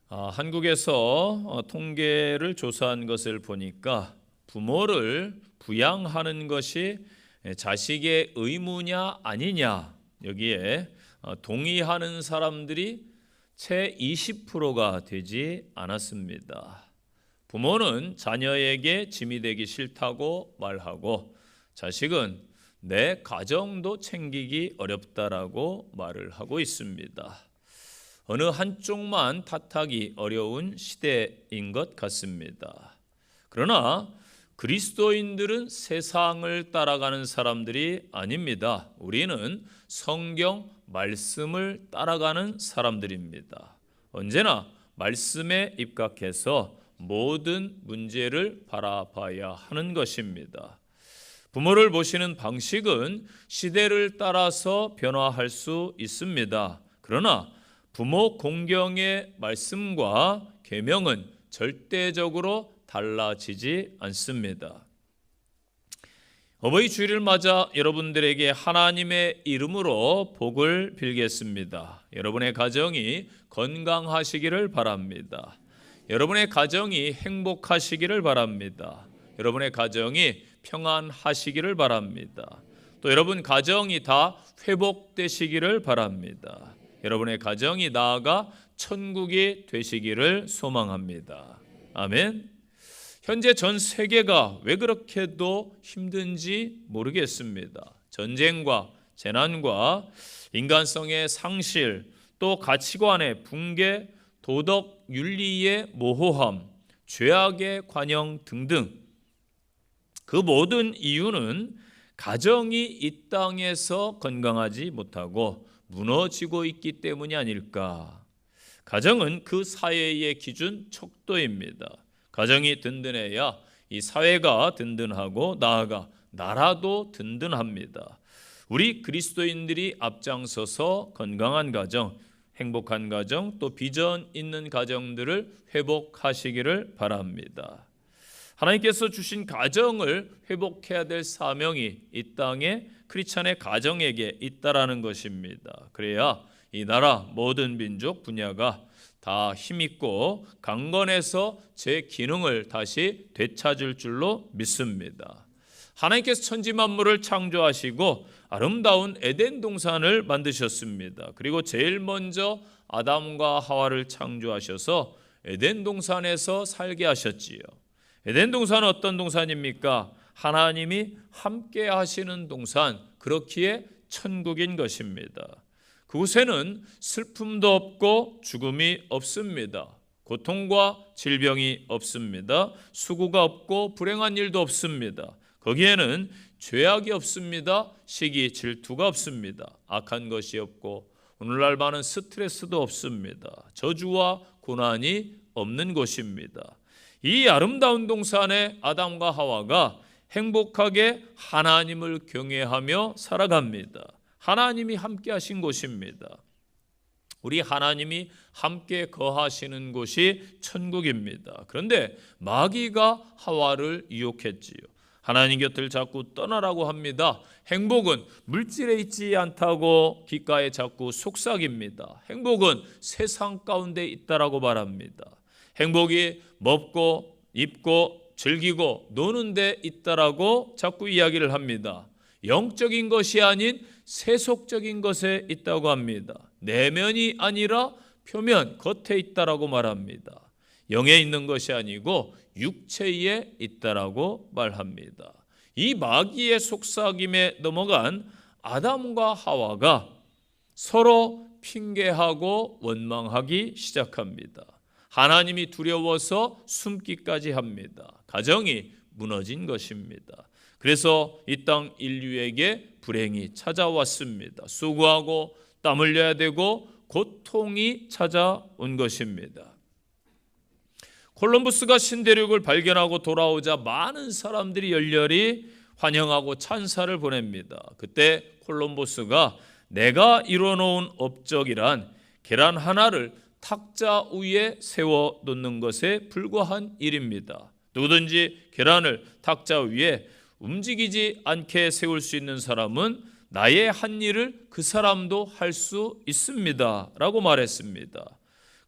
한국에서 통계를 조사한 것을 보니까 부모를 부양하는 것이 자식의 의무냐 아니냐 여기에 동의하는 사람들이 채 20%가 되지 않았습니다. 부모는 자녀에게 짐이 되기 싫다고 말하고 자식은 내 가정도 챙기기 어렵다라고 말을 하고 있습니다. 어느 한쪽만 탓하기 어려운 시대인 것 같습니다. 그러나 그리스도인들은 세상을 따라가는 사람들이 아닙니다. 우리는 성경 말씀을 따라가는 사람들입니다. 언제나 말씀에 입각해서 모든 문제를 바라봐야 하는 것입니다. 부모를 모시는 방식은 시대를 따라서 변화할 수 있습니다. 그러나 부모 공경의 말씀과 계명은 절대적으로 달라지지 않습니다. 어버이 주일을 맞아 여러분들에게 하나님의 이름으로 복을 빌겠습니다. 여러분의 가정이 건강하시기를 바랍니다. 여러분의 가정이 행복하시기를 바랍니다. 여러분의 가정이 평안하시기를 바랍니다. 또 여러분 가정이 다 회복되시기를 바랍니다. 여러분의 가정이 나아가 천국이 되시기를 소망합니다. 아멘. 현재 전 세계가 왜 그렇게도 힘든지 모르겠습니다. 전쟁과 재난과 인간성의 상실, 또 가치관의 붕괴, 도덕 윤리의 모호함, 죄악의 관영 등등 그 모든 이유는 가정이 이 땅에서 건강하지 못하고 무너지고 있기 때문이 아닐까. 가정은 그 사회의 기준 척도입니다. 가정이 든든해야 이 사회가 든든하고 나아가 나라도 든든합니다. 우리 그리스도인들이 앞장서서 건강한 가정, 행복한 가정, 또 비전 있는 가정들을 회복하시기를 바랍니다. 하나님께서 주신 가정을 회복해야 될 사명이 이 땅에 크리스찬의 가정에게 있다라는 것입니다. 그래야 이 나라 모든 민족 분야가 다 힘있고 강건해서 제 기능을 다시 되찾을 줄로 믿습니다. 하나님께서 천지 만물을 창조하시고 아름다운 에덴 동산을 만드셨습니다. 그리고 제일 먼저 아담과 하와를 창조하셔서 에덴 동산에서 살게 하셨지요. 에덴 동산은 어떤 동산입니까? 하나님이 함께 하시는 동산, 그렇기에 천국인 것입니다. 그곳에는 슬픔도 없고 죽음이 없습니다. 고통과 질병이 없습니다. 수고가 없고 불행한 일도 없습니다. 거기에는 죄악이 없습니다. 시기, 질투가 없습니다. 악한 것이 없고 오늘날 많은 스트레스도 없습니다. 저주와 고난이 없는 곳입니다. 이 아름다운 동산에 아담과 하와가 행복하게 하나님을 경외하며 살아갑니다. 하나님이 함께 하신 곳입니다. 우리 하나님이 함께 거하시는 곳이 천국입니다. 그런데 마귀가 하와를 유혹했지요. 하나님 곁을 자꾸 떠나라고 합니다. 행복은 물질에 있지 않다고 귓가에 자꾸 속삭입니다. 행복은 세상 가운데 있다라고 말합니다. 행복이 먹고 입고 즐기고 노는 데 있다라고 자꾸 이야기를 합니다. 영적인 것이 아닌 세속적인 것에 있다고 합니다. 내면이 아니라 표면, 겉에 있다라고 말합니다. 영에 있는 것이 아니고 육체에 있다라고 말합니다. 이 마귀의 속삭임에 넘어간 아담과 하와가 서로 핑계하고 원망하기 시작합니다. 하나님이 두려워서 숨기까지 합니다. 가정이 무너진 것입니다. 그래서 이 땅 인류에게 불행이 찾아왔습니다. 수고하고 땀 흘려야 되고 고통이 찾아온 것입니다. 콜럼버스가 신대륙을 발견하고 돌아오자 많은 사람들이 열렬히 환영하고 찬사를 보냅니다. 그때 콜럼버스가 내가 이뤄놓은 업적이란 계란 하나를 탁자 위에 세워 놓는 것에 불과한 일입니다. 누구든지 계란을 탁자 위에 움직이지 않게 세울 수 있는 사람은 나의 한 일을 그 사람도 할 수 있습니다 라고 말했습니다.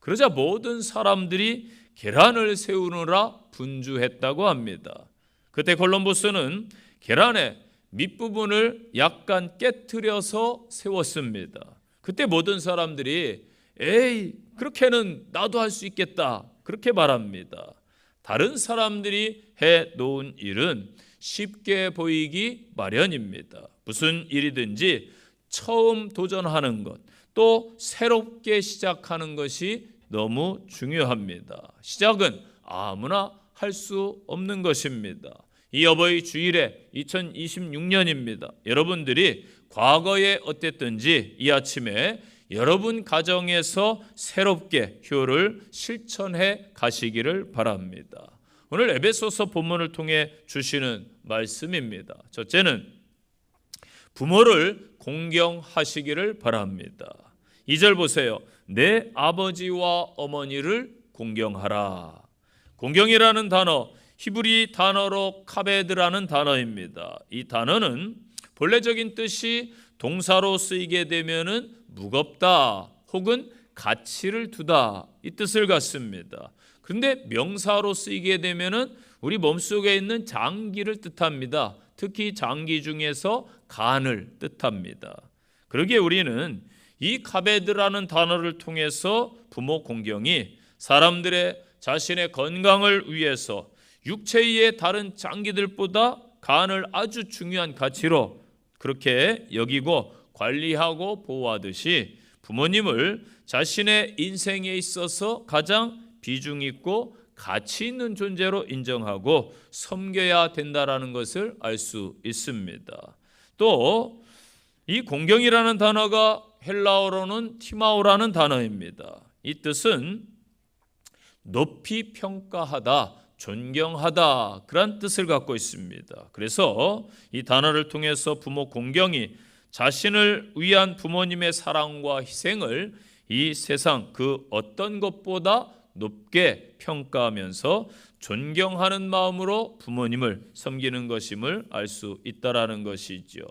그러자 모든 사람들이 계란을 세우느라 분주했다고 합니다. 그때 콜럼버스는 계란의 밑부분을 약간 깨트려서 세웠습니다. 그때 모든 사람들이 에이, 그렇게는 나도 할 수 있겠다, 그렇게 말합니다. 다른 사람들이 해 놓은 일은 쉽게 보이기 마련입니다. 무슨 일이든지 처음 도전하는 것, 또 새롭게 시작하는 것이 너무 중요합니다. 시작은 아무나 할 수 없는 것입니다. 이 어버이 주일에 2026년입니다. 여러분들이 과거에 어땠든지 이 아침에 여러분 가정에서 새롭게 효를 실천해 가시기를 바랍니다. 오늘 에베소서 본문을 통해 주시는 말씀입니다. 첫째는 부모를 공경하시기를 바랍니다. 2절 보세요. 내 아버지와 어머니를 공경하라. 공경이라는 단어, 히브리 단어로 카베드라는 단어입니다. 이 단어는 본래적인 뜻이 동사로 쓰이게 되면은 무겁다 혹은 가치를 두다 이 뜻을 갖습니다. 그런데 명사로 쓰이게 되면은 우리 몸속에 있는 장기를 뜻합니다. 특히 장기 중에서 간을 뜻합니다. 그러기에 우리는 이 카베드라는 단어를 통해서 부모 공경이 사람들의 자신의 건강을 위해서 육체의 다른 장기들보다 간을 아주 중요한 가치로 그렇게 여기고 관리하고 보호하듯이 부모님을 자신의 인생에 있어서 가장 비중 있고 가치 있는 존재로 인정하고 섬겨야 된다라는 것을 알 수 있습니다. 또 이 공경이라는 단어가 헬라어로는 티마오라는 단어입니다. 이 뜻은 높이 평가하다, 존경하다 그런 뜻을 갖고 있습니다. 그래서 이 단어를 통해서 부모 공경이 자신을 위한 부모님의 사랑과 희생을 이 세상 그 어떤 것보다 높게 평가하면서 존경하는 마음으로 부모님을 섬기는 것임을 알 수 있다라는 것이죠.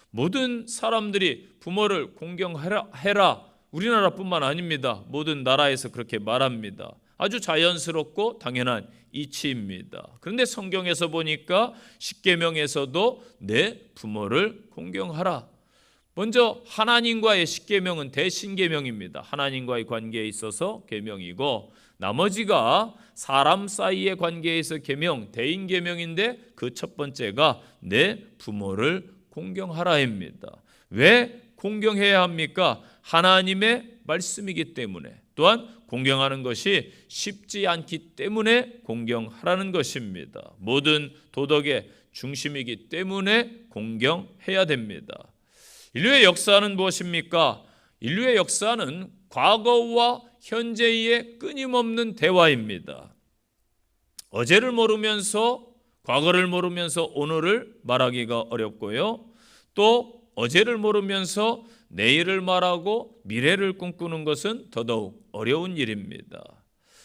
모든 사람들이 부모를 공경해라. 우리나라뿐만 아닙니다. 모든 나라에서 그렇게 말합니다. 아주 자연스럽고 당연한 이치입니다. 그런데 성경에서 보니까 십계명에서도 내 부모를 공경하라. 먼저 하나님과의 십계명은 대신계명입니다. 하나님과의 관계에 있어서 계명이고 나머지가 사람 사이의 관계에 있어 계명, 대인계명인데 그 첫 번째가 내 부모를 공경하라입니다. 왜 공경해야 합니까? 하나님의 말씀이기 때문에, 또한 공경하는 것이 쉽지 않기 때문에 공경하라는 것입니다. 모든 도덕의 중심이기 때문에 공경해야 됩니다. 인류의 역사는 무엇입니까? 인류의 역사는 과거와 현재의 끊임없는 대화입니다. 어제를 모르면서 과거를 모르면서 오늘을 말하기가 어렵고요. 또 어제를 모르면서 내일을 말하고 미래를 꿈꾸는 것은 더더욱 어려운 일입니다.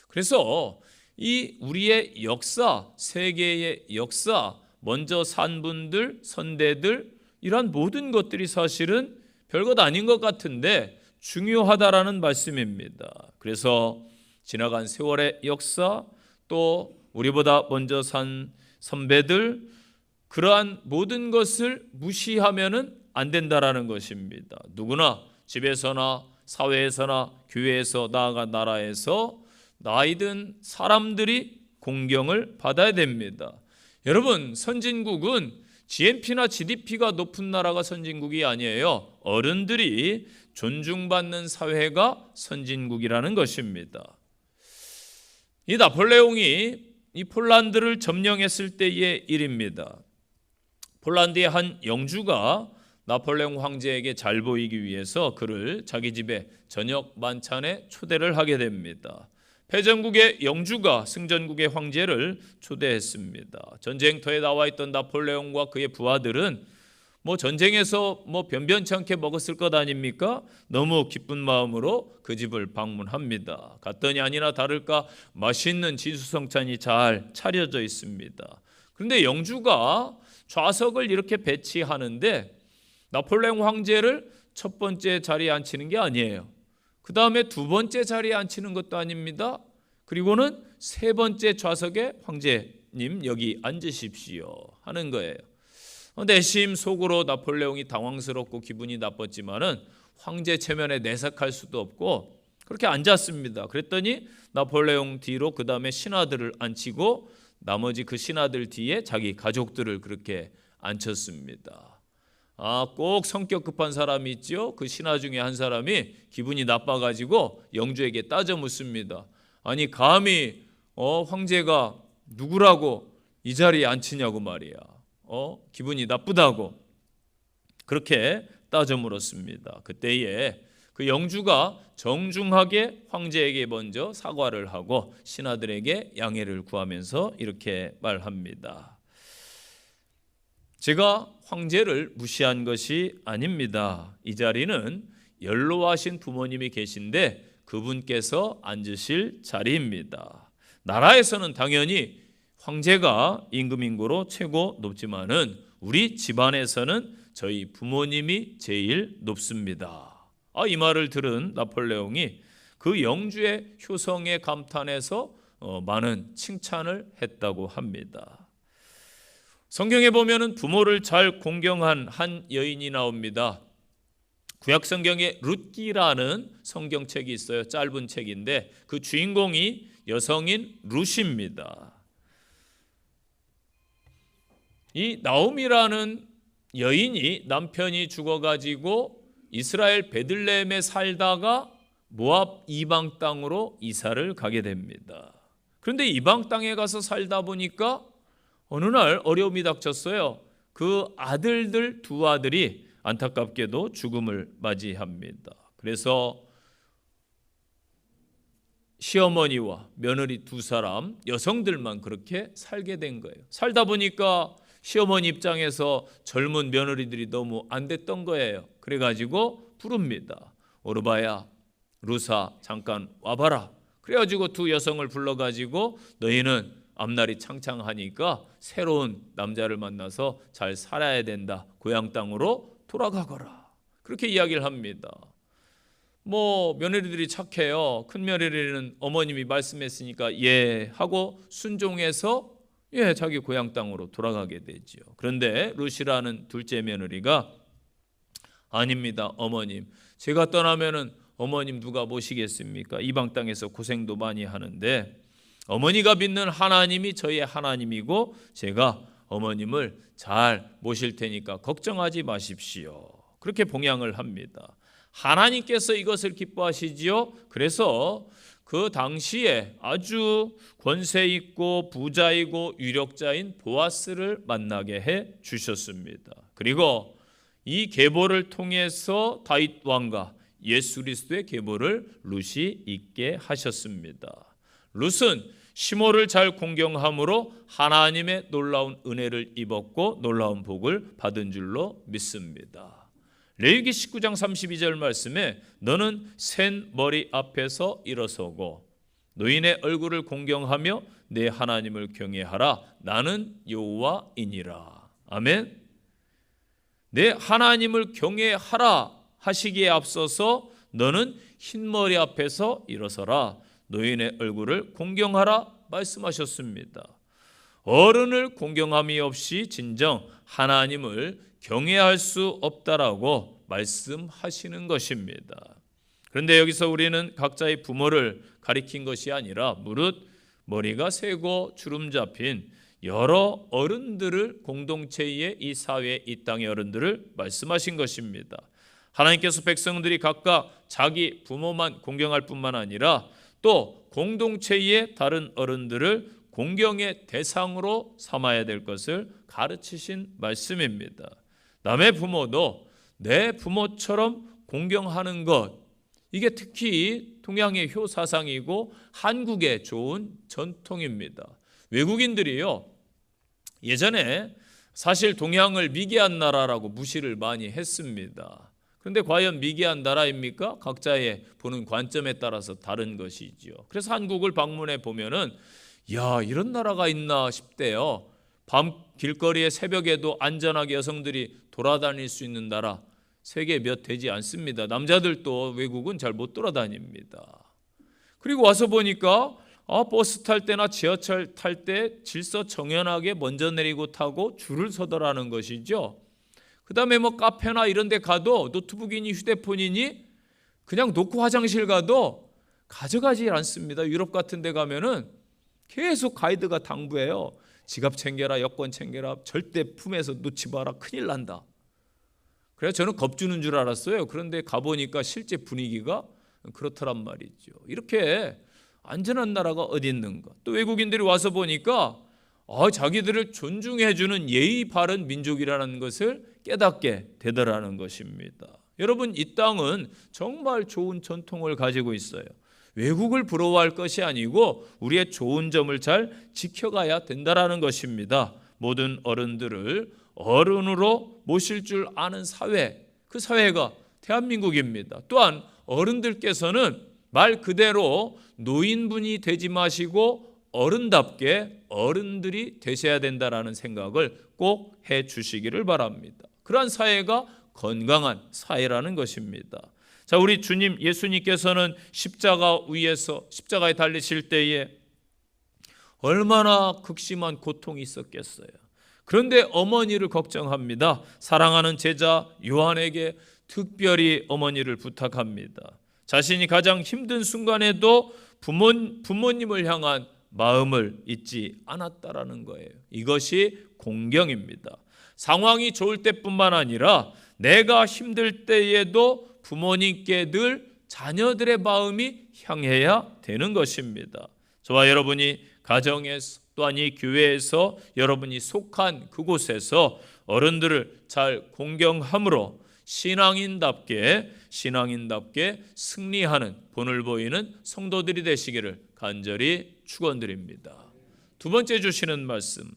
그래서 이 우리의 역사, 세계의 역사, 먼저 산 분들, 선대들 이러한 모든 것들이 사실은 별것 아닌 것 같은데 중요하다라는 말씀입니다. 그래서 지나간 세월의 역사, 또 우리보다 먼저 산 선배들, 그러한 모든 것을 무시하면은 안 된다라는 것입니다. 누구나 집에서나 사회에서나 교회에서 나아가 나라에서 나이든 사람들이 공경을 받아야 됩니다. 여러분, 선진국은 GNP나 GDP가 높은 나라가 선진국이 아니에요. 어른들이 존중받는 사회가 선진국이라는 것입니다. 이 나폴레옹이 이 폴란드를 점령했을 때의 일입니다. 폴란드의 한 영주가 나폴레옹 황제에게 잘 보이기 위해서 그를 자기 집에 저녁 만찬에 초대를 하게 됩니다. 패전국의 영주가 승전국의 황제를 초대했습니다. 전쟁터에 나와 있던 나폴레옹과 그의 부하들은 전쟁에서 변변치 않게 먹었을 것 아닙니까? 너무 기쁜 마음으로 그 집을 방문합니다. 갔더니 아니나 다를까 맛있는 진수성찬이 잘 차려져 있습니다. 그런데 영주가 좌석을 이렇게 배치하는데 나폴레옹 황제를 첫 번째 자리에 앉히는 게 아니에요. 그 다음에 두 번째 자리에 앉히는 것도 아닙니다. 그리고는 세 번째 좌석에 황제님 여기 앉으십시오 하는 거예요. 내심 속으로 나폴레옹이 당황스럽고 기분이 나빴지만은 황제 체면에 내색할 수도 없고 그렇게 앉았습니다. 그랬더니 나폴레옹 뒤로 그 다음에 신하들을 앉히고 나머지 그 신하들 뒤에 자기 가족들을 그렇게 앉혔습니다. 꼭 성격 급한 사람이 있죠. 그 신하 중에 한 사람이 기분이 나빠가지고 영주에게 따져 묻습니다. 아니 감히 황제가 누구라고 이 자리에 앉히냐고 말이야. 기분이 나쁘다고 그렇게 따져 물었습니다. 그때에 그 영주가 정중하게 황제에게 먼저 사과를 하고 신하들에게 양해를 구하면서 이렇게 말합니다. 제가 황제를 무시한 것이 아닙니다. 이 자리는 연로하신 부모님이 계신데 그분께서 앉으실 자리입니다. 나라에서는 당연히 황제가 임금인고로 최고 높지만은 우리 집안에서는 저희 부모님이 제일 높습니다. 이 말을 들은 나폴레옹이 그 영주의 효성에 감탄해서 많은 칭찬을 했다고 합니다. 성경에 보면은 부모를 잘 공경한 한 여인이 나옵니다. 구약 성경에 룻기라는 성경책이 있어요. 짧은 책인데 그 주인공이 여성인 룻입니다. 이 나옴이라는 여인이 남편이 죽어가지고 이스라엘 베들레헴에 살다가 모압 이방 땅으로 이사를 가게 됩니다. 그런데 이방 땅에 가서 살다 보니까 어느 날 어려움이 닥쳤어요. 그 아들들 두 아들이 안타깝게도 죽음을 맞이합니다. 그래서 시어머니와 며느리 두 사람 여성들만 그렇게 살게 된 거예요. 살다 보니까 시어머니 입장에서 젊은 며느리들이 너무 안 됐던 거예요. 그래가지고 부릅니다. 오르바야, 루사 잠깐 와봐라. 그래가지고 두 여성을 불러가지고 너희는 앞날이 창창하니까 새로운 남자를 만나서 잘 살아야 된다. 고향 땅으로 돌아가거라. 그렇게 이야기를 합니다. 며느리들이 착해요. 큰 며느리는 어머님이 말씀했으니까 예 하고 순종해서 자기 고향 땅으로 돌아가게 되죠. 그런데 루시라는 둘째 며느리가 아닙니다. 어머님. 제가 떠나면은 어머님 누가 모시겠습니까? 이방 땅에서 고생도 많이 하는데 어머니가 믿는 하나님이 저희의 하나님이고 제가 어머님을 잘 모실 테니까 걱정하지 마십시오. 그렇게 봉양을 합니다. 하나님께서 이것을 기뻐하시지요. 그래서 그 당시에 아주 권세 있고 부자이고 유력자인 보아스를 만나게 해 주셨습니다. 그리고 이 계보를 통해서 다윗 왕과 예수 그리스도의 계보를 룻이 있게 하셨습니다. 룻은 시모를 잘 공경함으로 하나님의 놀라운 은혜를 입었고 놀라운 복을 받은 줄로 믿습니다. 레위기 19장 32절 말씀에 너는 센 머리 앞에서 일어서고 노인의 얼굴을 공경하며 내 하나님을 경외하라. 나는 여호와이니라. 아멘. 내 하나님을 경외하라 하시기에 앞서서 너는 흰머리 앞에서 일어서라. 노인의 얼굴을 공경하라 말씀하셨습니다. 어른을 공경함이 없이 진정 하나님을 경외할 수 없다라고 말씀하시는 것입니다. 그런데 여기서 우리는 각자의 부모를 가리킨 것이 아니라 무릇 머리가 세고 주름 잡힌 여러 어른들을 공동체의 이 사회 이 땅의 어른들을 말씀하신 것입니다. 하나님께서 백성들이 각각 자기 부모만 공경할 뿐만 아니라 또 공동체의 다른 어른들을 공경의 대상으로 삼아야 될 것을 가르치신 말씀입니다. 남의 부모도 내 부모처럼 공경하는 것, 이게 특히 동양의 효사상이고 한국의 좋은 전통입니다. 외국인들이요, 예전에 사실 동양을 미개한 나라라고 무시를 많이 했습니다. 그런데 과연 미개한 나라입니까? 각자의 보는 관점에 따라서 다른 것이지요. 그래서 한국을 방문해 보면은 이런 나라가 있나 싶대요. 밤 길거리에 새벽에도 안전하게 여성들이 돌아다닐 수 있는 나라. 세계 몇 되지 않습니다. 남자들도 외국은 잘 못 돌아다닙니다. 그리고 와서 보니까 버스 탈 때나 지하철 탈 때 질서 정연하게 먼저 내리고 타고 줄을 서더라는 것이죠. 그 다음에 카페나 이런 데 가도 노트북이니 휴대폰이니 그냥 놓고 화장실 가도 가져가지 않습니다. 유럽 같은 데 가면은 계속 가이드가 당부해요. 지갑 챙겨라, 여권 챙겨라, 절대 품에서 놓지 마라, 큰일 난다. 그래서 저는 겁주는 줄 알았어요. 그런데 가보니까 실제 분위기가 그렇더란 말이죠. 이렇게 안전한 나라가 어디 있는가. 또 외국인들이 와서 보니까 자기들을 존중해주는 예의 바른 민족이라는 것을 깨닫게 되더라는 것입니다. 여러분, 이 땅은 정말 좋은 전통을 가지고 있어요. 외국을 부러워할 것이 아니고 우리의 좋은 점을 잘 지켜가야 된다는 것입니다. 모든 어른들을 어른으로 모실 줄 아는 사회, 그 사회가 대한민국입니다. 또한 어른들께서는 말 그대로 노인분이 되지 마시고 어른답게 어른들이 되셔야 된다는 생각을 꼭 해주시기를 바랍니다. 그러한 사회가 건강한 사회라는 것입니다. 자, 우리 주님 예수님께서는 십자가에 달리실 때에 얼마나 극심한 고통이 있었겠어요. 그런데 어머니를 걱정합니다. 사랑하는 제자 요한에게 특별히 어머니를 부탁합니다. 자신이 가장 힘든 순간에도 부모님을 향한 마음을 잊지 않았다라는 거예요. 이것이 공경입니다. 상황이 좋을 때뿐만 아니라 내가 힘들 때에도 부모님께 늘 자녀들의 마음이 향해야 되는 것입니다. 저와 여러분이 가정에서 또한 이 교회에서 여러분이 속한 그곳에서 어른들을 잘 공경함으로 신앙인답게 승리하는 본을 보이는 성도들이 되시기를 간절히 축원드립니다. 두 번째 주시는 말씀,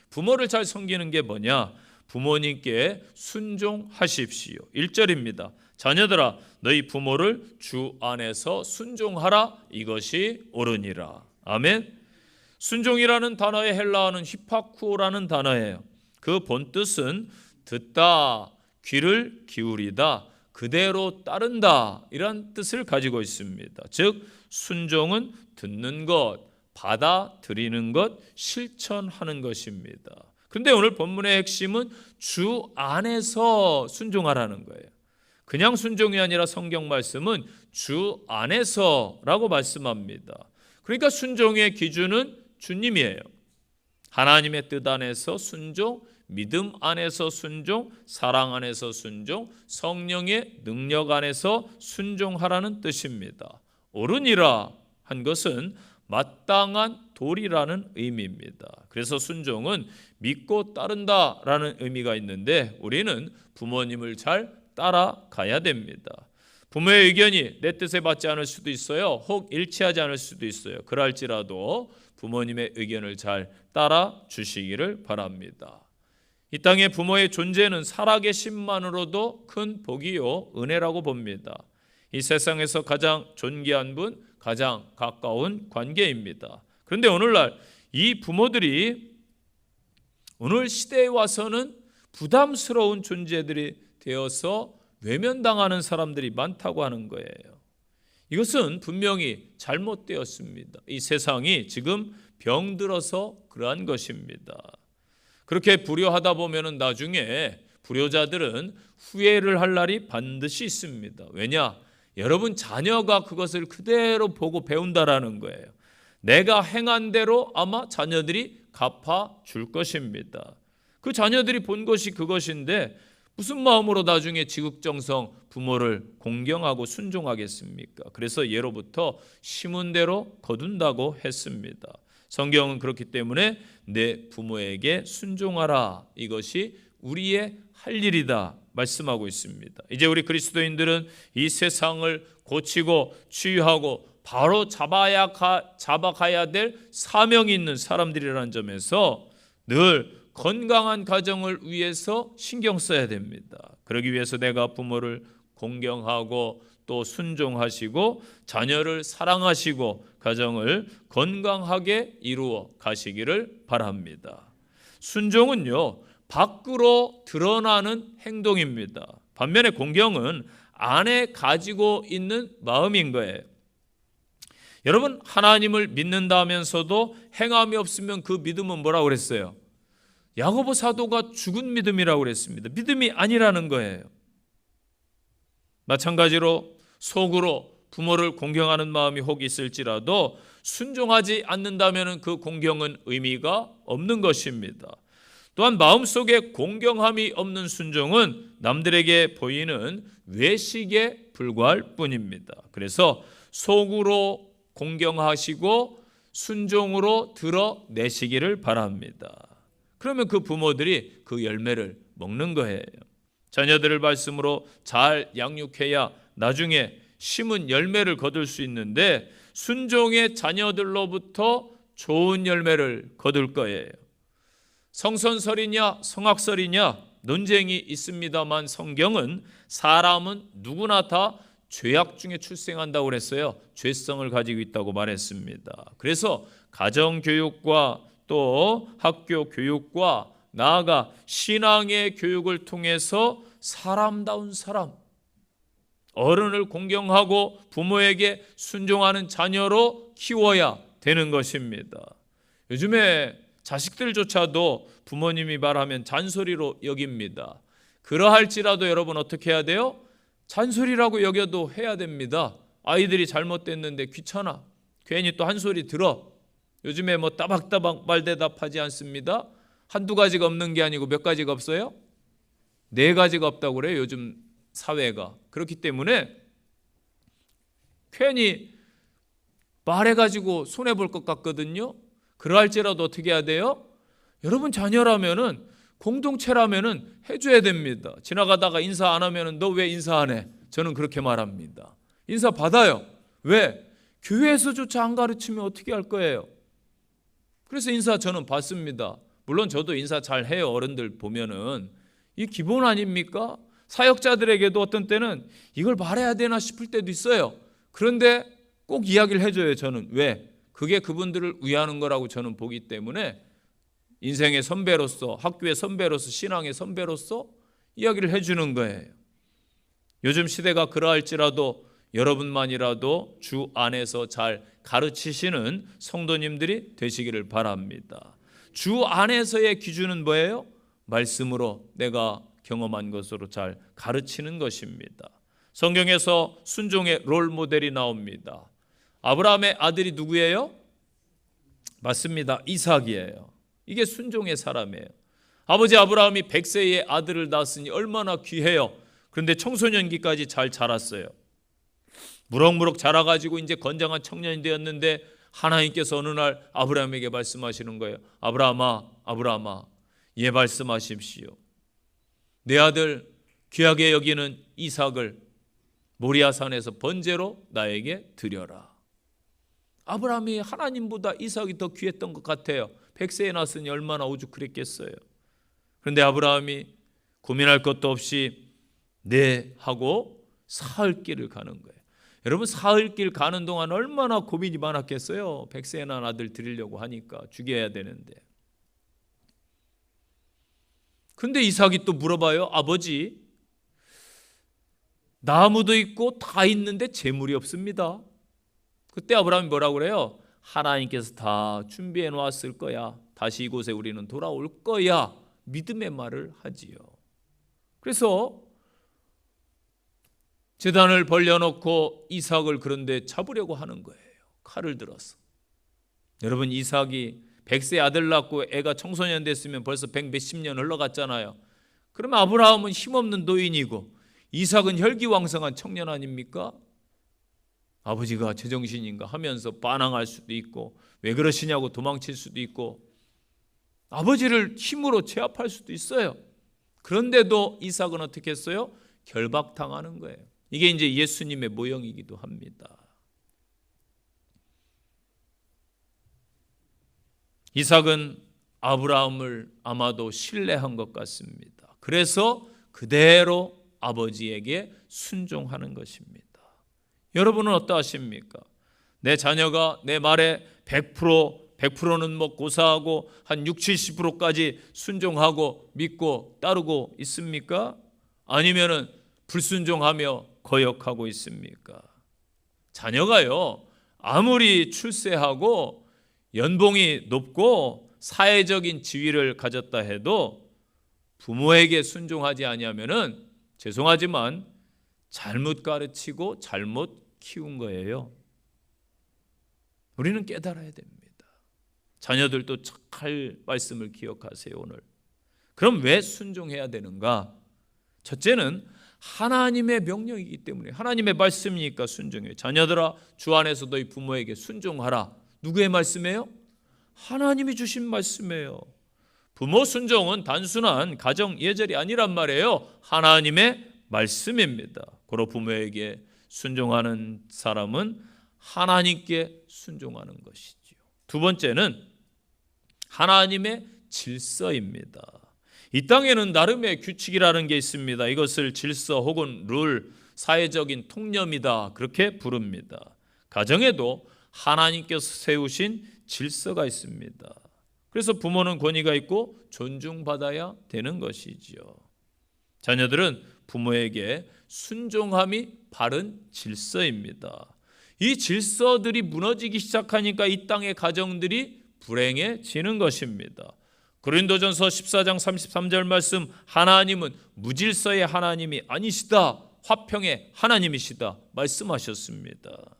부모를 잘 섬기는 게 뭐냐? 부모님께 순종하십시오. 1절입니다. 자녀들아 너희 부모를 주 안에서 순종하라. 이것이 옳으니라. 아멘. 순종이라는 단어의 헬라어는 히파쿠오라는 단어예요. 그 본뜻은 듣다, 귀를 기울이다, 그대로 따른다 이런 뜻을 가지고 있습니다. 즉 순종은 듣는 것, 받아들이는 것, 실천하는 것입니다. 그런데 오늘 본문의 핵심은 주 안에서 순종하라는 거예요. 그냥 순종이 아니라 성경 말씀은 주 안에서라고 말씀합니다. 그러니까 순종의 기준은 주님이에요. 하나님의 뜻 안에서 순종, 믿음 안에서 순종, 사랑 안에서 순종, 성령의 능력 안에서 순종하라는 뜻입니다. 옳으니라 한 것은 마땅한 도리라는 의미입니다. 그래서 순종은 믿고 따른다라는 의미가 있는데 우리는 부모님을 잘 따라가야 됩니다. 부모의 의견이 내 뜻에 맞지 않을 수도 있어요. 혹 일치하지 않을 수도 있어요. 그럴지라도 부모님의 의견을 잘 따라 주시기를 바랍니다. 이 땅의 부모의 존재는 살아계심만으로도 큰 복이요 은혜라고 봅니다. 이 세상에서 가장 존귀한 분, 가장 가까운 관계입니다. 그런데 오늘날 이 부모들이 오늘 시대에 와서는 부담스러운 존재들이 되어서 외면당하는 사람들이 많다고 하는 거예요. 이것은 분명히 잘못되었습니다. 이 세상이 지금 병들어서 그러한 것입니다. 그렇게 불효하다 보면 나중에 불효자들은 후회를 할 날이 반드시 있습니다. 왜냐? 여러분 자녀가 그것을 그대로 보고 배운다라는 거예요. 내가 행한 대로 아마 자녀들이 갚아줄 것입니다. 그 자녀들이 본 것이 그것인데 무슨 마음으로 나중에 지극정성 부모를 공경하고 순종하겠습니까? 그래서 예로부터 심은 대로 거둔다고 했습니다. 성경은 그렇기 때문에 내 부모에게 순종하라. 이것이 우리의 할 일이다 말씀하고 있습니다. 이제 우리 그리스도인들은 이 세상을 고치고 치유하고 바로 잡아가야 될 사명이 있는 사람들이라는 점에서 늘 건강한 가정을 위해서 신경 써야 됩니다. 그러기 위해서 내가 부모를 공경하고 또 순종하시고 자녀를 사랑하시고 가정을 건강하게 이루어 가시기를 바랍니다. 순종은요, 밖으로 드러나는 행동입니다. 반면에 공경은 안에 가지고 있는 마음인 거예요. 여러분, 하나님을 믿는다면서도 행함이 없으면 그 믿음은 뭐라고 그랬어요? 야고보 사도가 죽은 믿음이라고 그랬습니다. 믿음이 아니라는 거예요. 마찬가지로 속으로 부모를 공경하는 마음이 혹 있을지라도 순종하지 않는다면 그 공경은 의미가 없는 것입니다. 또한 마음속에 공경함이 없는 순종은 남들에게 보이는 외식에 불과할 뿐입니다. 그래서 속으로 공경하시고 순종으로 드러내시기를 바랍니다. 그러면 그 부모들이 그 열매를 먹는 거예요. 자녀들을 말씀으로 잘 양육해야 나중에 심은 열매를 거둘 수 있는데 순종의 자녀들로부터 좋은 열매를 거둘 거예요. 성선설이냐 성악설이냐 논쟁이 있습니다만 성경은 사람은 누구나 다 죄악 중에 출생한다고 그랬어요. 죄성을 가지고 있다고 말했습니다. 그래서 가정교육과 또 학교 교육과 나아가 신앙의 교육을 통해서 사람다운 사람, 어른을 공경하고 부모에게 순종하는 자녀로 키워야 되는 것입니다. 요즘에 자식들조차도 부모님이 말하면 잔소리로 여깁니다. 그러할지라도 여러분 어떻게 해야 돼요? 잔소리라고 여겨도 해야 됩니다. 아이들이 잘못됐는데 귀찮아. 괜히 또 한 소리 들어. 요즘에 뭐 따박따박 말대답하지 않습니다. 한두 가지가 없는 게 아니고 몇 가지가 없어요? 4가지가 없다고 그래요. 요즘 사회가. 그렇기 때문에 괜히 말해가지고 손해볼 것 같거든요. 그러할지라도 어떻게 해야 돼요? 여러분 자녀라면은 공동체라면은 해줘야 됩니다. 지나가다가 인사 안 하면은 너 왜 인사 안 해? 저는 그렇게 말합니다. 인사 받아요. 왜? 교회에서조차 안 가르치면 어떻게 할 거예요? 그래서 인사 저는 받습니다. 물론 저도 인사 잘 해요. 어른들 보면은 이 기본 아닙니까? 사역자들에게도 어떤 때는 이걸 말해야 되나 싶을 때도 있어요. 그런데 꼭 이야기를 해줘요. 저는 왜? 그게 그분들을 위하는 거라고 저는 보기 때문에 인생의 선배로서, 학교의 선배로서, 신앙의 선배로서 이야기를 해주는 거예요. 요즘 시대가 그러할지라도 여러분만이라도 주 안에서 잘 가르치시는 성도님들이 되시기를 바랍니다. 주 안에서의 기준은 뭐예요? 말씀으로 내가 경험한 것으로 잘 가르치는 것입니다. 성경에서 순종의 롤 모델이 나옵니다. 아브라함의 아들이 누구예요? 맞습니다. 이삭이에요. 이게 순종의 사람이에요. 아버지 아브라함이 100세의 아들을 낳았으니 얼마나 귀해요. 그런데 청소년기까지 잘 자랐어요. 무럭무럭 자라가지고 이제 건장한 청년이 되었는데 하나님께서 어느 날 아브라함에게 말씀하시는 거예요. 아브라함아, 아브라함아, 예 말씀하십시오. 내 아들 귀하게 여기는 이삭을 모리아산에서 번제로 나에게 드려라. 아브라함이 하나님보다 이삭이 더 귀했던 것 같아요. 100세에 낳았으니 얼마나 오죽 그랬겠어요. 그런데 아브라함이 고민할 것도 없이 네 하고 사흘길을 가는 거예요. 여러분 사흘길 가는 동안 얼마나 고민이 많았겠어요. 100세에 낳은 아들 드리려고 하니까 죽여야 되는데. 근데 이삭이 또 물어봐요. 아버지, 나무도 있고 다 있는데 재물이 없습니다. 그때 아브라함이 뭐라고 그래요? 하나님께서 다 준비해 놓았을 거야. 다시 이곳에 우리는 돌아올 거야. 믿음의 말을 하지요. 그래서 제단을 벌려놓고 이삭을 그런데 잡으려고 하는 거예요. 칼을 들어서. 여러분 이삭이 100세 아들 낳고 애가 청소년 됐으면 벌써 100몇십 년 흘러갔잖아요. 그러면 아브라함은 힘없는 노인이고 이삭은 혈기왕성한 청년 아닙니까? 아버지가 제정신인가 하면서 반항할 수도 있고 왜 그러시냐고 도망칠 수도 있고 아버지를 힘으로 제압할 수도 있어요. 그런데도 이삭은 어떻게 했어요? 결박당하는 거예요. 이게 이제 예수님의 모형이기도 합니다. 이삭은 아브라함을 아마도 신뢰한 것 같습니다. 그래서 그대로 아버지에게 순종하는 것입니다. 여러분은 어떠하십니까? 내 자녀가 내 말에 100%는 뭐 고사하고 한 60, 70%까지 순종하고 믿고 따르고 있습니까? 아니면은 불순종하며 거역하고 있습니까? 자녀가요, 아무리 출세하고 연봉이 높고 사회적인 지위를 가졌다 해도 부모에게 순종하지 아니하면은 죄송하지만 잘못 가르치고 잘못 키운 거예요. 우리는 깨달아야 됩니다. 자녀들도 잘 말씀을 기억하세요. 오늘 그럼 왜 순종해야 되는가? 첫째는 하나님의 명령이기 때문에, 하나님의 말씀이니까 순종해요. 자녀들아, 주 안에서 너희 부모에게 순종하라. 누구의 말씀이에요? 하나님이 주신 말씀이에요. 부모 순종은 단순한 가정 예절이 아니란 말이에요. 하나님의 말씀입니다. 고로 부모에게 순종하는 사람은 하나님께 순종하는 것이지요. 두 번째는 하나님의 질서입니다. 이 땅에는 나름의 규칙이라는 게 있습니다. 이것을 질서 혹은 룰, 사회적인 통념이다, 그렇게 부릅니다. 가정에도 하나님께서 세우신 질서가 있습니다. 그래서 부모는 권위가 있고 존중받아야 되는 것이지요. 자녀들은 부모에게 순종함이 바른 질서입니다. 이 질서들이 무너지기 시작하니까 이 땅의 가정들이 불행해지는 것입니다. 고린도전서 14장 33절 말씀, 하나님은 무질서의 하나님이 아니시다, 화평의 하나님이시다 말씀하셨습니다.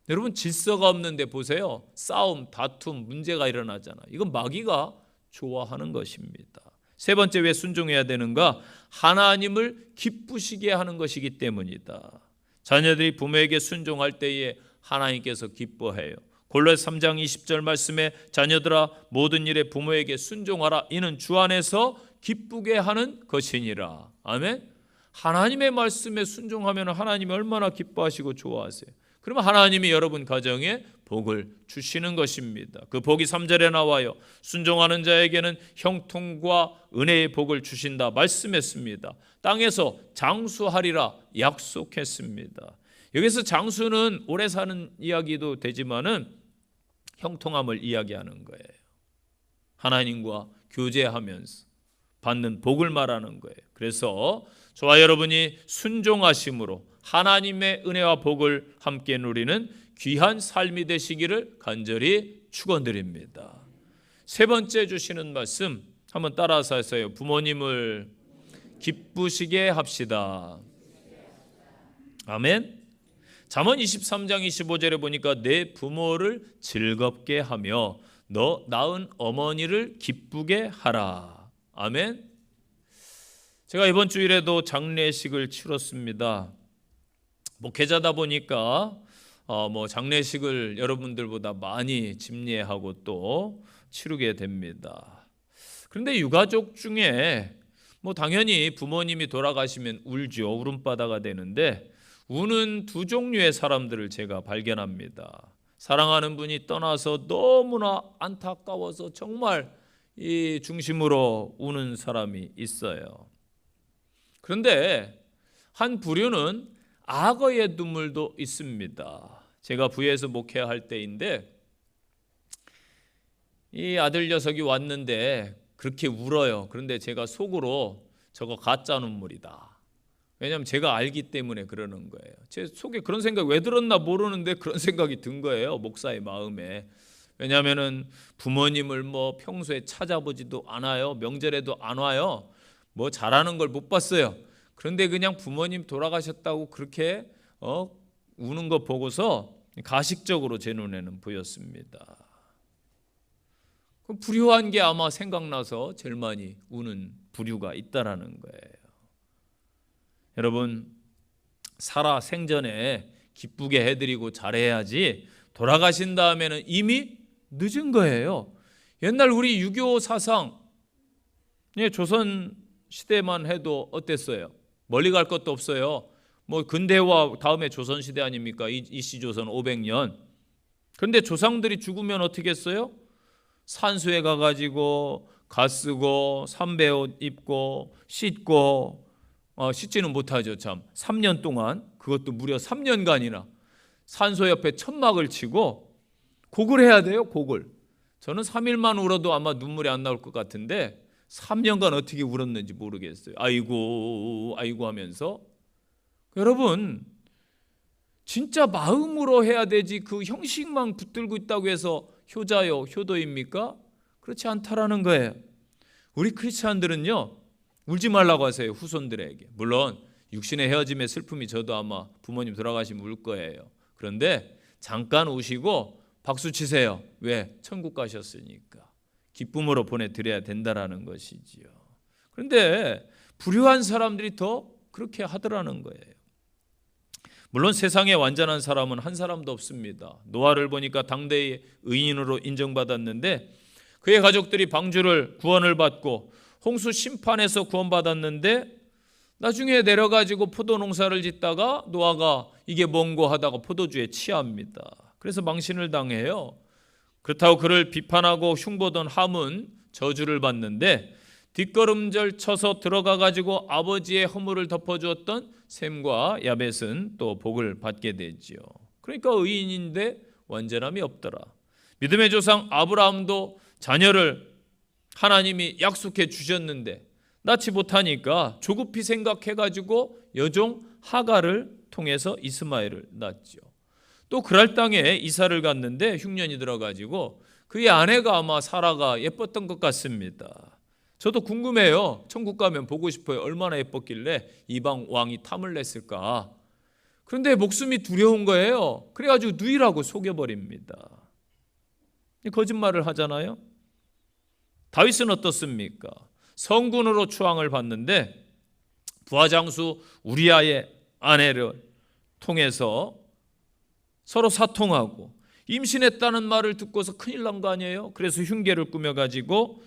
여러분, 질서가 없는데 보세요. 싸움, 다툼, 문제가 일어나잖아. 이건 마귀가 좋아하는 것입니다. 세 번째, 왜 순종해야 되는가? 하나님을 기쁘시게 하는 것이기 때문이다. 자녀들이 부모에게 순종할 때에 하나님께서 기뻐해요. 골로새 3장 20절 말씀에 자녀들아 모든 일에 부모에게 순종하라. 이는 주 안에서 기쁘게 하는 것이니라. 아멘. 하나님의 말씀에 순종하면 하나님이 얼마나 기뻐하시고 좋아하세요. 그러면 하나님이 여러분 가정에 복을 주시는 것입니다. 그 복이 3절에 나와요. 순종하는 자에게는 형통과 은혜의 복을 주신다 말씀했습니다. 땅에서 장수하리라 약속했습니다. 여기서 장수는 오래 사는 이야기도 되지만은 형통함을 이야기하는 거예요. 하나님과 교제하면서 받는 복을 말하는 거예요. 그래서 저와 여러분이 순종하심으로 하나님의 은혜와 복을 함께 누리는 귀한 삶이 되시기를 간절히 축원드립니다. 세 번째 주시는 말씀 한번 따라서 하세요. 부모님을 기쁘시게 합시다. 아멘. 잠언 23장 25절에 보니까 내 부모를 즐겁게 하며 너 낳은 어머니를 기쁘게 하라. 아멘. 제가 이번 주일에도 장례식을 치렀습니다. 목회자다 보니까 장례식을 여러분들보다 많이 집례하고 또 치르게 됩니다. 그런데 유가족 중에 당연히 부모님이 돌아가시면 울죠. 울음바다가 되는데 우는 두 종류의 사람들을 제가 발견합니다. 사랑하는 분이 떠나서 너무나 안타까워서 정말 이 중심으로 우는 사람이 있어요. 그런데 한 부류는 악어의 눈물도 있습니다. 제가 부에서 목회할 때인데 이 아들 녀석이 왔는데 그렇게 울어요. 그런데 제가 속으로 저거 가짜 눈물이다. 왜냐하면 제가 알기 때문에 그러는 거예요. 제 속에 그런 생각이 왜 들었나 모르는데 그런 생각이 든 거예요. 목사의 마음에. 왜냐하면 부모님을 평소에 찾아보지도 않아요. 명절에도 안 와요. 잘하는 걸 못 봤어요. 그런데 그냥 부모님 돌아가셨다고 그렇게 우는 거 보고서 가식적으로 제 눈에는 보였습니다. 그럼 불효한 게 아마 생각나서 제일 많이 우는 부류가 있다라는 거예요. 여러분, 살아 생전에 기쁘게 해드리고 잘해야지 돌아가신 다음에는 이미 늦은 거예요. 옛날 우리 유교 사상, 조선 시대만 해도 어땠어요? 멀리 갈 것도 없어요. 근대와 다음에 조선 시대 아닙니까? 이시조선 500년. 그런데 조상들이 죽으면 어떻게 했어요? 산수에 가가지고 가 쓰고 삼배옷 입고 씻고 씻지는 못하죠. 참 3년 동안, 그것도 무려 3년간이나 산소 옆에 천막을 치고 곡을 해야 돼요. 곡을. 저는 3일만 울어도 아마 눈물이 안 나올 것 같은데 3년간 어떻게 울었는지 모르겠어요. 아이고 아이고 하면서. 여러분, 진짜 마음으로 해야 되지 그 형식만 붙들고 있다고 해서 효자요 효도입니까? 그렇지 않다라는 거예요. 우리 크리스찬들은요, 울지 말라고 하세요, 후손들에게. 물론 육신의 헤어짐의 슬픔이 저도 아마 부모님 돌아가시면 울 거예요. 그런데 잠깐 우시고 박수 치세요. 왜? 천국 가셨으니까. 기쁨으로 보내드려야 된다라는 것이지요. 그런데 불효한 사람들이 더 그렇게 하더라는 거예요. 물론 세상에 완전한 사람은 한 사람도 없습니다. 노아를 보니까 당대의 의인으로 인정받았는데 그의 가족들이 방주를 구원을 받고 홍수 심판에서 구원받았는데 나중에 내려가지고 포도 농사를 짓다가 노아가 이게 뭔고 하다가 포도주에 취합니다. 그래서 망신을 당해요. 그렇다고 그를 비판하고 흉보던 함은 저주를 받는데 뒷걸음질 쳐서 들어가가지고 아버지의 허물을 덮어주었던 셈과 야벳은 또 복을 받게 되지요. 그러니까 의인인데 완전함이 없더라. 믿음의 조상 아브라함도 자녀를 하나님이 약속해 주셨는데 낳지 못하니까 조급히 생각해가지고 여종 하갈을 통해서 이스마엘을 낳았죠. 또 그랄 땅에 이사를 갔는데 흉년이 들어가지고 그의 아내가 아마 사라가 예뻤던 것 같습니다. 저도 궁금해요. 천국 가면 보고 싶어요. 얼마나 예뻤길래 이방 왕이 탐을 냈을까. 그런데 목숨이 두려운 거예요. 그래가지고 누이라고 속여버립니다. 거짓말을 하잖아요. 다윗은 어떻습니까? 성군으로 추앙을 받는데 부하장수 우리아의 아내를 통해서 서로 사통하고 임신했다는 말을 듣고서 큰일 난 거 아니에요? 그래서 흉계를 꾸며가지고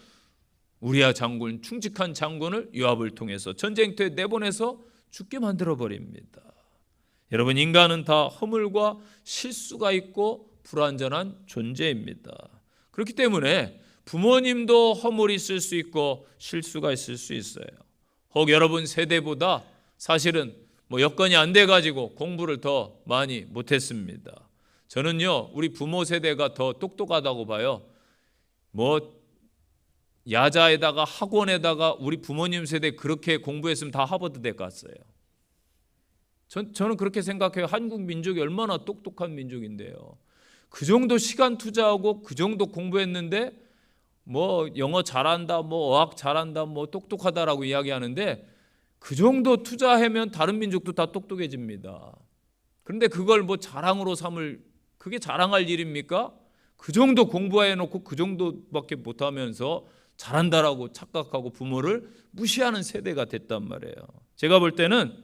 우리아 장군, 충직한 장군을 요압을 통해서 전쟁터에 내보내서 죽게 만들어버립니다. 여러분, 인간은 다 허물과 실수가 있고 불완전한 존재입니다. 그렇기 때문에 부모님도 허물이 있을 수 있고 실수가 있을 수 있어요. 혹 여러분 세대보다 사실은 여건이 안 돼가지고 공부를 더 많이 못했습니다. 저는요, 우리 부모 세대가 더 똑똑하다고 봐요. 야자에다가 학원에다가 우리 부모님 세대 그렇게 공부했으면 다 하버드대 갔어요. 저는 그렇게 생각해요. 한국 민족이 얼마나 똑똑한 민족인데요. 그 정도 시간 투자하고 그 정도 공부했는데 영어 잘한다, 어학 잘한다, 똑똑하다라고 이야기하는데 그 정도 투자하면 다른 민족도 다 똑똑해집니다. 그런데 그걸 자랑으로 삼을, 그게 자랑할 일입니까? 그 정도 공부해놓고 그 정도밖에 못하면서 잘한다라고 착각하고 부모를 무시하는 세대가 됐단 말이에요. 제가 볼 때는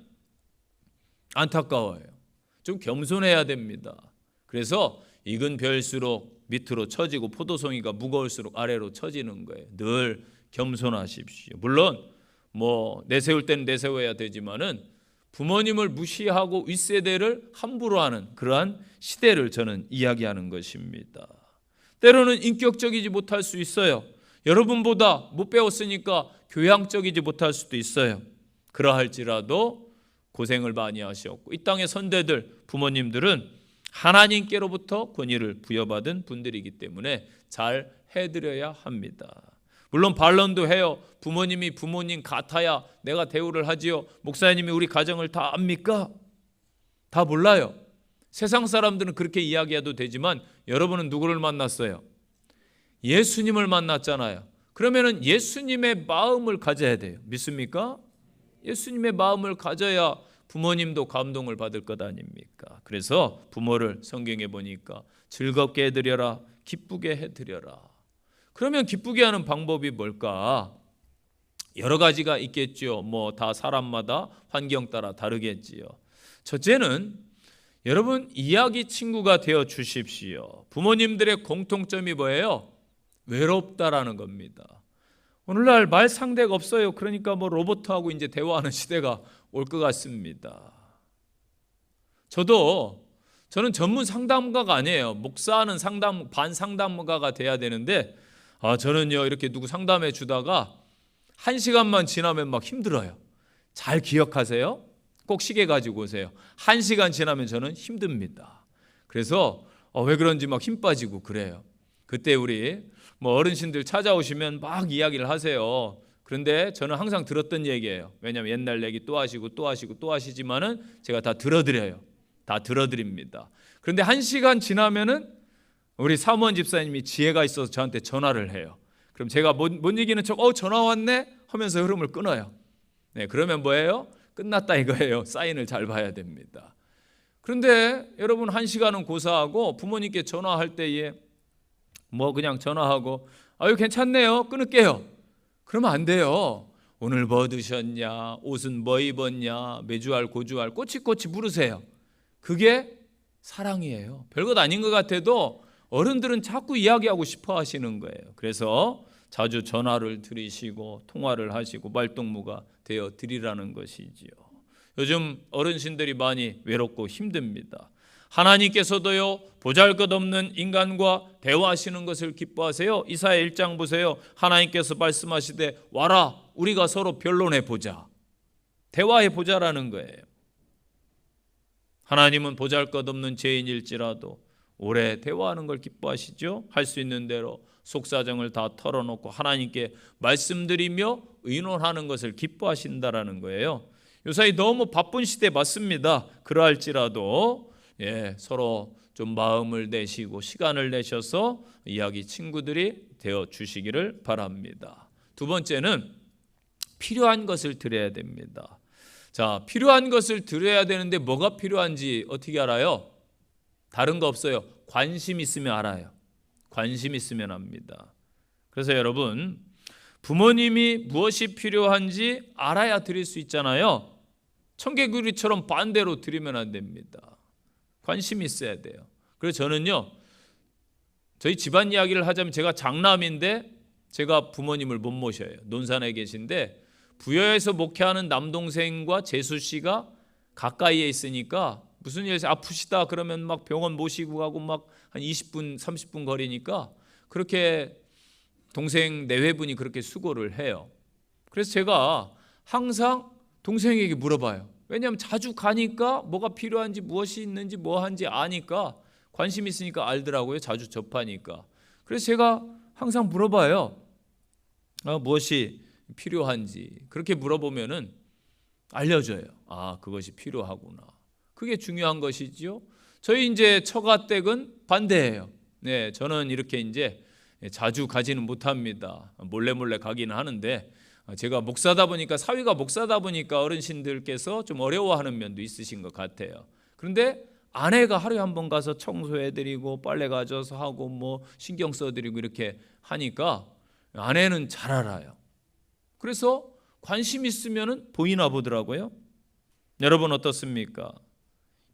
안타까워요. 좀 겸손해야 됩니다. 그래서 익은 별수록 밑으로 처지고 포도송이가 무거울수록 아래로 처지는 거예요. 늘 겸손하십시오. 물론 내세울 때는 내세워야 되지만은 부모님을 무시하고 윗세대를 함부로 하는 그러한 시대를 저는 이야기하는 것입니다. 때로는 인격적이지 못할 수 있어요. 여러분보다 못 배웠으니까 교양적이지 못할 수도 있어요. 그러할지라도 고생을 많이 하셨고 이 땅의 선대들, 부모님들은 하나님께로부터 권위를 부여받은 분들이기 때문에 잘 해드려야 합니다. 물론 반론도 해요. 부모님이 부모님 같아야 내가 대우를 하지요. 목사님이 우리 가정을 다 압니까? 다 몰라요. 세상 사람들은 그렇게 이야기해도 되지만 여러분은 누구를 만났어요? 예수님을 만났잖아요. 그러면은 예수님의 마음을 가져야 돼요. 믿습니까? 예수님의 마음을 가져야 부모님도 감동을 받을 것 아닙니까? 그래서 부모를 성경에 보니까 즐겁게 해드려라, 기쁘게 해드려라. 그러면 기쁘게 하는 방법이 뭘까? 여러 가지가 있겠죠. 다 사람마다 환경 따라 다르겠지요. 첫째는 여러분 이야기 친구가 되어 주십시오. 부모님들의 공통점이 뭐예요? 외롭다라는 겁니다. 오늘날 말 상대가 없어요. 그러니까 로봇하고 이제 대화하는 시대가 올 것 같습니다. 저는 전문 상담가가 아니에요. 목사는 반상담가가 돼야 되는데 저는요 이렇게 누구 상담해 주다가 1시간만 지나면 막 힘들어요. 잘 기억하세요. 꼭 시계 가지고 오세요. 1시간 지나면 저는 힘듭니다. 그래서 왜 그런지 막 힘 빠지고 그래요. 그때 우리 어르신들 찾아오시면 막 이야기를 하세요. 그런데 저는 항상 들었던 얘기예요. 왜냐하면 옛날 얘기 또 하시고 또 하시고 또 하시지만은 제가 다 들어드려요. 다 들어드립니다. 그런데 1시간 지나면은 우리 사무원 집사님이 지혜가 있어서 저한테 전화를 해요. 그럼 제가 못 이기는 척 전화 왔네 하면서 흐름을 끊어요. 네, 그러면 뭐예요? 끝났다 이거예요. 사인을 잘 봐야 됩니다. 그런데 여러분 1시간은 고사하고 부모님께 전화할 때에 뭐 그냥 전화하고 아유 괜찮네요 끊을게요. 그러면 안 돼요. 오늘 뭐 드셨냐, 옷은 뭐 입었냐, 메주알 고주알 꼬치꼬치 물으세요. 그게 사랑이에요. 별것 아닌 것 같아도 어른들은 자꾸 이야기하고 싶어 하시는 거예요. 그래서 자주 전화를 드리시고 통화를 하시고 말동무가 되어 드리라는 것이지요. 요즘 어르신들이 많이 외롭고 힘듭니다. 하나님께서도요 보잘것없는 인간과 대화하시는 것을 기뻐하세요. 이사야 1장 보세요. 하나님께서 말씀하시되 와라 우리가 서로 변론해 보자. 대화해 보자라는 거예요. 하나님은 보잘것없는 죄인일지라도 오래 대화하는 걸 기뻐하시죠. 할 수 있는 대로 속사정을 다 털어놓고 하나님께 말씀드리며 의논하는 것을 기뻐하신다라는 거예요. 요사이 너무 바쁜 시대 맞습니다. 그러할지라도 서로 좀 마음을 내시고 시간을 내셔서 이야기 친구들이 되어 주시기를 바랍니다. 두 번째는 필요한 것을 드려야 됩니다. 자, 필요한 것을 드려야 되는데 뭐가 필요한지 어떻게 알아요? 다른 거 없어요. 관심 있으면 알아요. 관심 있으면 압니다. 그래서 여러분 부모님이 무엇이 필요한지 알아야 드릴 수 있잖아요. 청개구리처럼 반대로 드리면 안 됩니다. 관심이 있어야 돼요. 그래서 저는요 저희 집안 이야기를 하자면 제가 장남인데 제가 부모님을 못 모셔요. 논산에 계신데 부여에서 목회하는 남동생과 재수씨가 가까이에 있으니까 무슨 일에서 아프시다 그러면 막 병원 모시고 가고 막 한 20분 30분 거리니까 그렇게 동생 내외분이 그렇게 수고를 해요. 그래서 제가 항상 동생에게 물어봐요. 왜냐하면 자주 가니까 뭐가 필요한지 무엇이 있는지 뭐 한지 아니까 관심 있으니까 알더라고요. 자주 접하니까. 그래서 제가 항상 물어봐요. 무엇이 필요한지. 그렇게 물어보면은 알려줘요. 그것이 필요하구나. 그게 중요한 것이지요. 저희 이제 처가댁은 반대예요. 네, 저는 이렇게 이제 자주 가지는 못합니다. 몰래 가기는 하는데 제가 목사다 보니까 사위가 목사다 보니까 어르신들께서 좀 어려워하는 면도 있으신 것 같아요. 그런데 아내가 하루에 한 번 가서 청소해드리고 빨래 가져서 하고 뭐 신경 써드리고 이렇게 하니까 아내는 잘 알아요. 그래서 관심 있으면 보이나 보더라고요. 여러분 어떻습니까?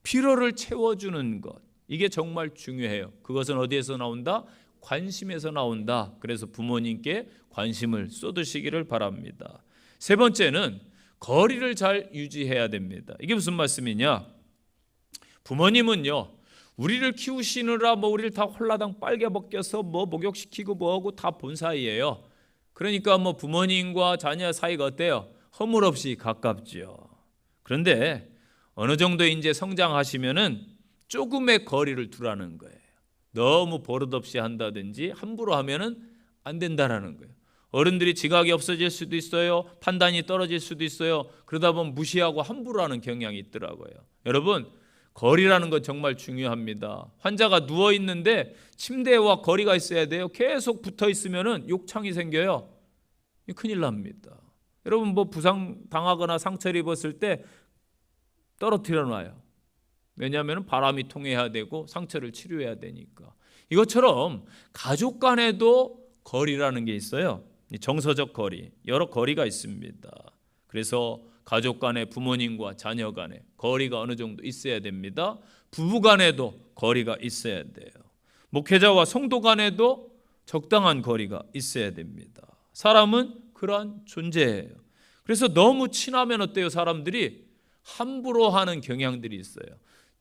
필요를 채워주는 것 이게 정말 중요해요. 그것은 어디에서 나온다? 관심에서 나온다. 그래서 부모님께 관심을 쏟으시기를 바랍니다. 세 번째는 거리를 잘 유지해야 됩니다. 이게 무슨 말씀이냐? 부모님은요 우리를 키우시느라 우리를 다 홀라당 빨개 벗겨서 목욕시키고 뭐하고 다 본 사이예요. 그러니까 부모님과 자녀 사이가 어때요? 허물없이 가깝죠. 그런데 어느 정도 이제 성장하시면은 조금의 거리를 두라는 거예요. 너무 버릇없이 한다든지 함부로 하면은 안 된다라는 거예요. 어른들이 지각이 없어질 수도 있어요. 판단이 떨어질 수도 있어요. 그러다 보면 무시하고 함부로 하는 경향이 있더라고요. 여러분 거리라는 건 정말 중요합니다. 환자가 누워 있는데 침대와 거리가 있어야 돼요. 계속 붙어 있으면은 욕창이 생겨요. 큰일 납니다. 여러분 부상 당하거나 상처를 입었을 때 떨어뜨려 놔요. 왜냐하면 바람이 통해야 되고 상처를 치료해야 되니까. 이것처럼 가족 간에도 거리라는 게 있어요. 정서적 거리, 여러 거리가 있습니다. 그래서 가족 간에 부모님과 자녀 간에 거리가 어느 정도 있어야 됩니다. 부부 간에도 거리가 있어야 돼요. 목회자와 성도 간에도 적당한 거리가 있어야 됩니다. 사람은 그러한 존재예요. 그래서 너무 친하면 어때요? 사람들이 함부로 하는 경향들이 있어요.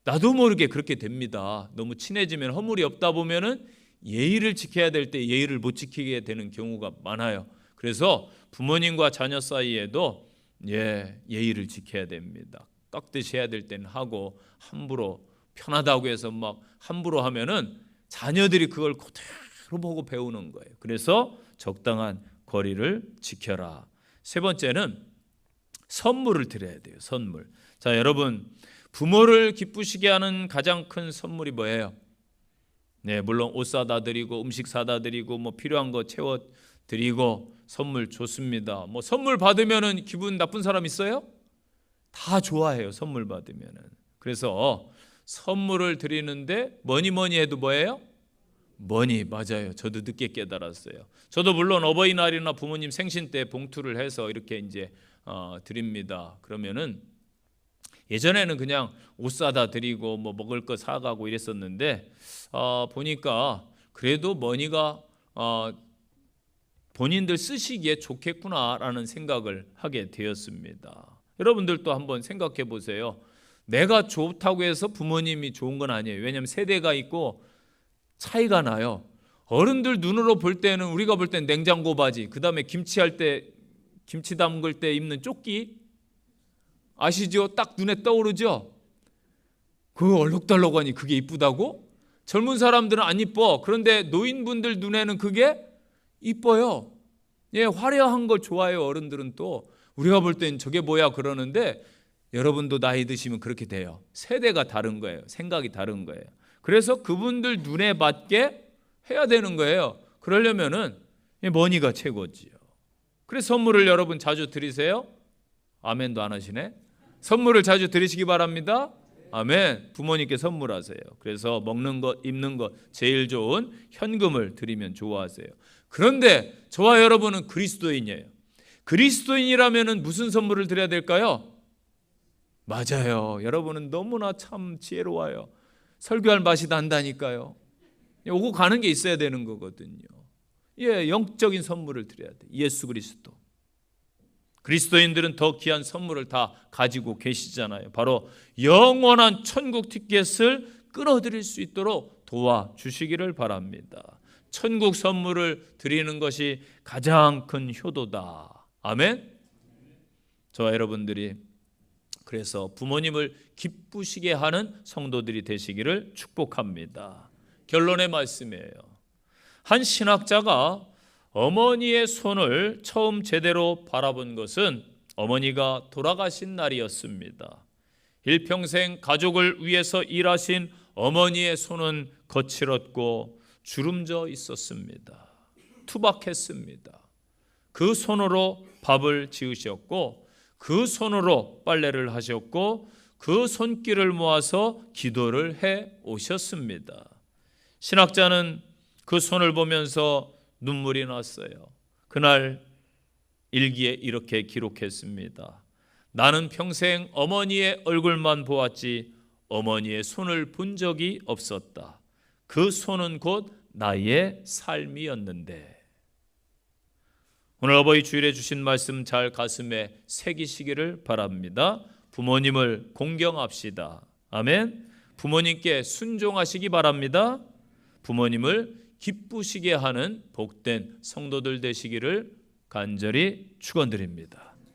나도 모르게 그렇게 됩니다. 너무 친해지면 허물이 없다 보면은 예의를 지켜야 될 때 예의를 못 지키게 되는 경우가 많아요. 그래서 부모님과 자녀 사이에도 예의를 지켜야 됩니다. 깍듯이 해야 될 때는 하고 함부로 편하다고 해서 함부로 하면은 자녀들이 그걸 그대로 보고 배우는 거예요. 그래서 적당한 거리를 지켜라. 세 번째는 선물을 드려야 돼요. 선물. 자, 여러분, 부모를 기쁘시게 하는 가장 큰 선물이 뭐예요? 네, 물론 옷 사다 드리고 음식 사다 드리고 뭐 필요한 거 채워 드리고 선물 좋습니다. 뭐 선물 받으면은 기분 나쁜 사람 있어요? 다 좋아해요. 선물 받으면은. 그래서 선물을 드리는데 뭐니 해도 뭐예요? 머니. 맞아요. 저도 늦게 깨달았어요. 저도 물론 어버이날이나 부모님 생신 때 봉투를 해서 이렇게 이제 드립니다. 그러면은 예전에는 그냥 옷 사다 드리고 뭐 먹을 거 사가고 이랬었는데 보니까 그래도 머니가 본인들 쓰시기에 좋겠구나라는 생각을 하게 되었습니다. 여러분들도 한번 생각해 보세요. 내가 좋다고 해서 부모님이 좋은 건 아니에요. 왜냐하면 세대가 있고 차이가 나요. 어른들 눈으로 볼 때는, 우리가 볼 때는 냉장고 바지, 그 다음에 김치할 때, 김치 담글 때 입는 조끼 아시죠? 딱 눈에 떠오르죠? 그거 얼룩덜룩하니 그게 이쁘다고? 젊은 사람들은 안 이뻐. 그런데 노인분들 눈에는 그게 이뻐요. 예, 화려한 걸 좋아해요. 어른들은 또 우리가 볼 땐 저게 뭐야 그러는데, 여러분도 나이 드시면 그렇게 돼요. 세대가 다른 거예요. 생각이 다른 거예요. 그래서 그분들 눈에 맞게 해야 되는 거예요. 그러려면은 머니가 최고지요. 그래서 선물을 여러분 자주 드리세요. 아멘도 안 하시네. 선물을 자주 드리시기 바랍니다. 아멘. 부모님께 선물하세요. 그래서 먹는 것, 입는 것, 제일 좋은 현금을 드리면 좋아하세요. 그런데 저와 여러분은 그리스도인이에요. 그리스도인이라면 무슨 선물을 드려야 될까요? 맞아요. 여러분은 너무나 참 지혜로워요. 설교할 맛이 난다니까요. 오고 가는 게 있어야 되는 거거든요. 예, 영적인 선물을 드려야 돼. 예수 그리스도. 그리스도인들은 더 귀한 선물을 다 가지고 계시잖아요. 바로 영원한 천국 티켓을 끊어드릴 수 있도록 도와주시기를 바랍니다. 천국 선물을 드리는 것이 가장 큰 효도다. 아멘. 저와 여러분들이 그래서 부모님을 기쁘시게 하는 성도들이 되시기를 축복합니다. 결론의 말씀이에요. 한 신학자가 어머니의 손을 처음 제대로 바라본 것은 어머니가 돌아가신 날이었습니다. 일평생 가족을 위해서 일하신 어머니의 손은 거칠었고 주름져 있었습니다. 투박했습니다. 그 손으로 밥을 지으셨고 그 손으로 빨래를 하셨고 그 손길을 모아서 기도를 해 오셨습니다. 신학자는 그 손을 보면서 눈물이 났어요. 그날 일기에 이렇게 기록했습니다. 나는 평생 어머니의 얼굴만 보았지 어머니의 손을 본 적이 없었다. 그 손은 곧 나의 삶이었는데. 오늘 어버이 주일에 주신 말씀 잘 가슴에 새기시기를 바랍니다. 부모님을 공경합시다. 아멘. 부모님께 순종하시기 바랍니다. 부모님을 기쁘시게 하는 복된 성도들 되시기를 간절히 축원드립니다.